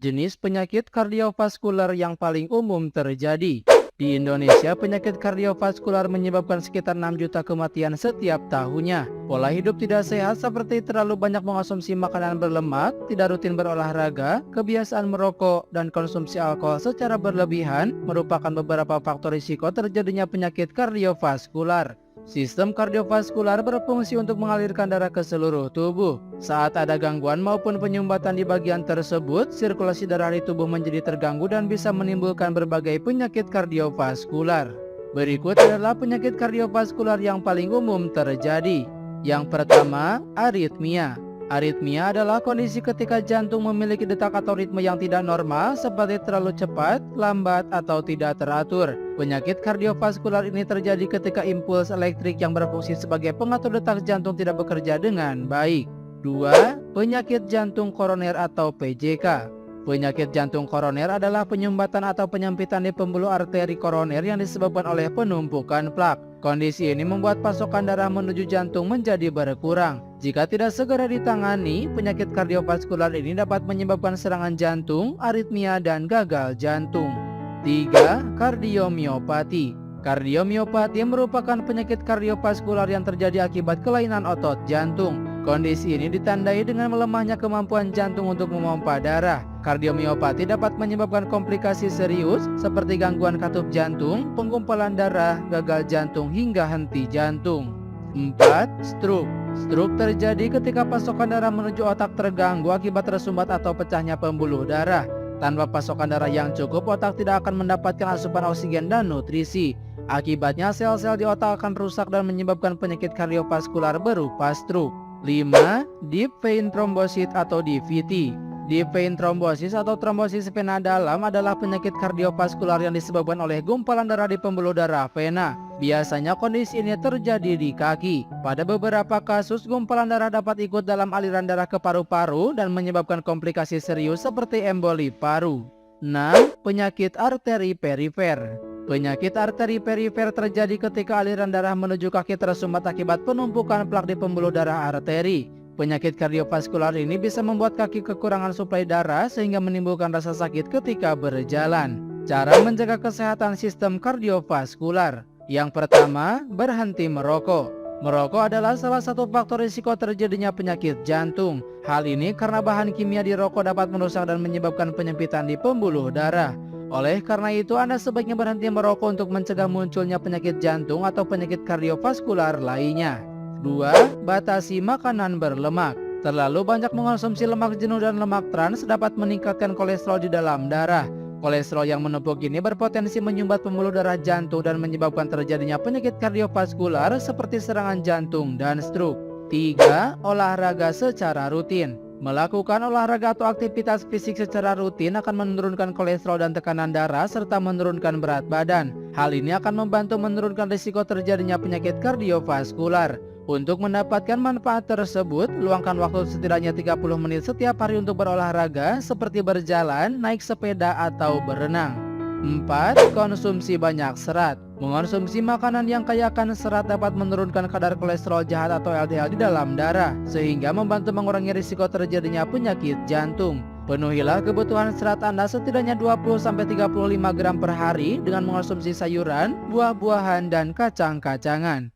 Jenis penyakit kardiovaskular yang paling umum terjadi. Di Indonesia, penyakit kardiovaskular menyebabkan sekitar 6 juta kematian setiap tahunnya. Pola hidup tidak sehat seperti terlalu banyak mengonsumsi makanan berlemak, tidak rutin berolahraga, kebiasaan merokok, dan konsumsi alkohol secara berlebihan merupakan beberapa faktor risiko terjadinya penyakit kardiovaskular. Sistem kardiovaskular berfungsi untuk mengalirkan darah ke seluruh tubuh. Saat ada gangguan maupun penyumbatan di bagian tersebut, sirkulasi darah di tubuh menjadi terganggu dan bisa menimbulkan berbagai penyakit kardiovaskular. Berikut adalah penyakit kardiovaskular yang paling umum terjadi. Yang pertama, aritmia. Aritmia adalah kondisi ketika jantung memiliki detak atau ritme yang tidak normal seperti terlalu cepat, lambat, atau tidak teratur. Penyakit kardiovaskular ini terjadi ketika impuls elektrik yang berfungsi sebagai pengatur detak jantung tidak bekerja dengan baik. 2. Penyakit jantung koroner atau PJK. Penyakit jantung koroner adalah penyumbatan atau penyempitan di pembuluh arteri koroner yang disebabkan oleh penumpukan plak. Kondisi ini membuat pasokan darah menuju jantung menjadi berkurang. Jika tidak segera ditangani, penyakit kardiovaskular ini dapat menyebabkan serangan jantung, aritmia, dan gagal jantung. 3. Kardiomiopati. Kardiomiopati merupakan penyakit kardiovaskular yang terjadi akibat kelainan otot jantung. Kondisi ini ditandai dengan melemahnya kemampuan jantung untuk memompa darah. Kardiomiopati dapat menyebabkan komplikasi serius seperti gangguan katup jantung, penggumpalan darah, gagal jantung, hingga henti jantung. 4. Stroke. Stroke terjadi ketika pasokan darah menuju otak terganggu akibat tersumbat atau pecahnya pembuluh darah. Tanpa pasokan darah yang cukup, otak tidak akan mendapatkan asupan oksigen dan nutrisi. Akibatnya sel-sel di otak akan rusak dan menyebabkan penyakit kardiovaskular berupa stroke. 5. Deep vein thrombosis atau DVT. Deep vein thrombosis atau trombosis vena dalam adalah penyakit kardiovaskular yang disebabkan oleh gumpalan darah di pembuluh darah vena. Biasanya kondisi ini terjadi di kaki. Pada beberapa kasus, gumpalan darah dapat ikut dalam aliran darah ke paru-paru dan menyebabkan komplikasi serius seperti emboli paru. 6. Penyakit arteri perifer. Penyakit arteri perifer terjadi ketika aliran darah menuju kaki tersumbat akibat penumpukan plak di pembuluh darah arteri. Penyakit kardiovaskular ini bisa membuat kaki kekurangan suplai darah sehingga menimbulkan rasa sakit ketika berjalan. Cara menjaga kesehatan sistem kardiovaskular. Yang pertama, berhenti merokok. Merokok adalah salah satu faktor risiko terjadinya penyakit jantung. Hal ini karena bahan kimia di rokok dapat merusak dan menyebabkan penyempitan di pembuluh darah. Oleh karena itu, Anda sebaiknya berhenti merokok untuk mencegah munculnya penyakit jantung atau penyakit kardiovaskular lainnya. 2. Batasi makanan berlemak. Terlalu banyak mengonsumsi lemak jenuh dan lemak trans dapat meningkatkan kolesterol di dalam darah. Kolesterol yang menumpuk ini berpotensi menyumbat pembuluh darah jantung dan menyebabkan terjadinya penyakit kardiovaskular seperti serangan jantung dan stroke. 3. Olahraga secara rutin. Melakukan olahraga atau aktivitas fisik secara rutin akan menurunkan kolesterol dan tekanan darah serta menurunkan berat badan. Hal ini akan membantu menurunkan risiko terjadinya penyakit kardiovaskular. Untuk mendapatkan manfaat tersebut, luangkan waktu setidaknya 30 menit setiap hari untuk berolahraga seperti berjalan, naik sepeda, atau berenang. 4. Konsumsi banyak serat. Mengonsumsi makanan yang kaya akan serat dapat menurunkan kadar kolesterol jahat atau LDL di dalam darah, sehingga membantu mengurangi risiko terjadinya penyakit jantung. Penuhilah kebutuhan serat Anda setidaknya 20-35 gram per hari dengan mengonsumsi sayuran, buah-buahan, dan kacang-kacangan.